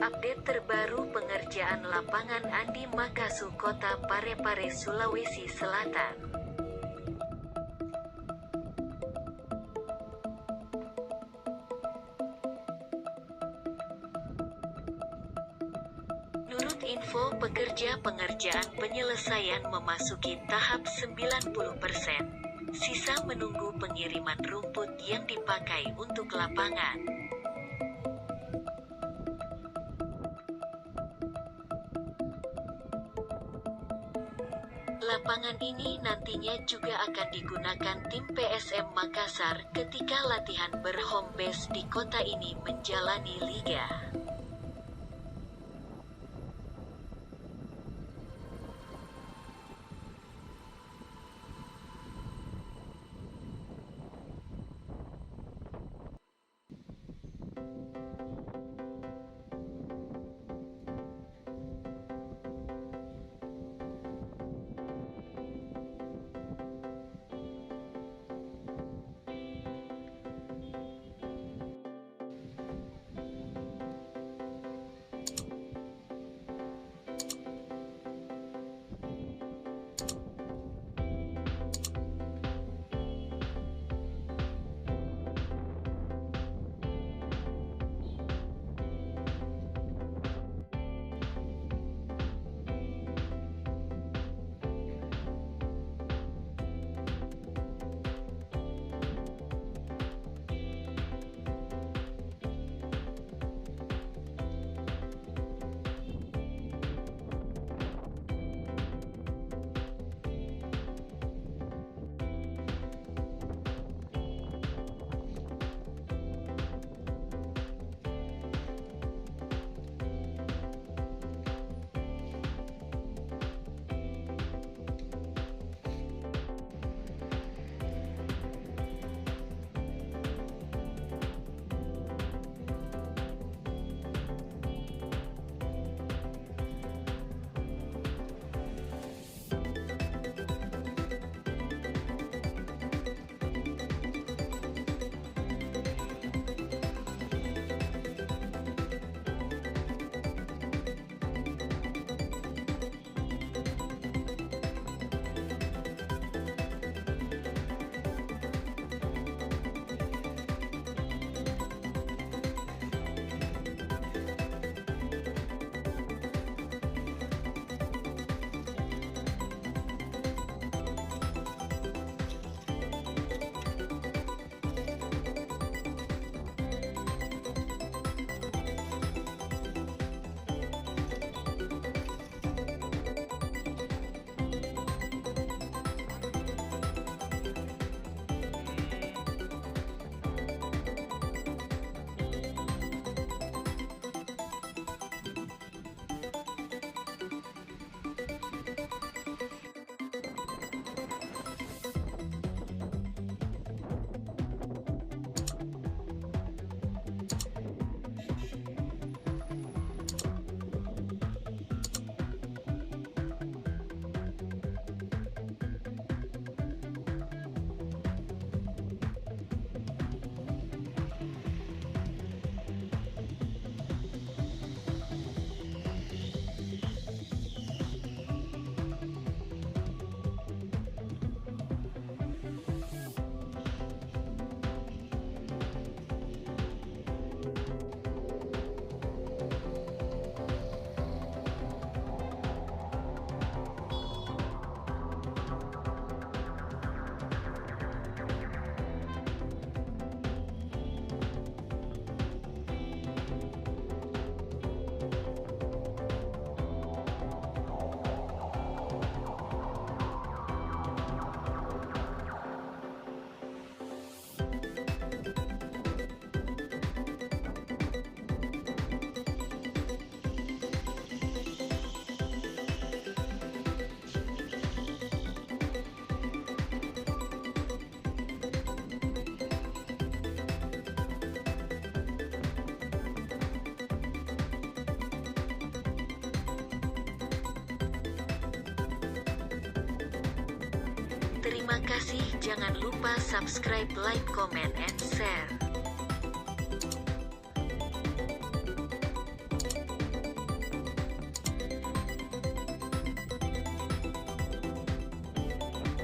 Update terbaru pengerjaan lapangan Andi Makasu Kota Parepare, Sulawesi Selatan. Menurut info pekerja, pengerjaan penyelesaian memasuki tahap 90%. Sisa menunggu pengiriman rumput yang dipakai untuk lapangan. Lapangan ini nantinya juga akan digunakan tim PSM Makassar ketika latihan berhome base di kota ini menjalani liga. Terima kasih, jangan lupa subscribe, like, comment, and share.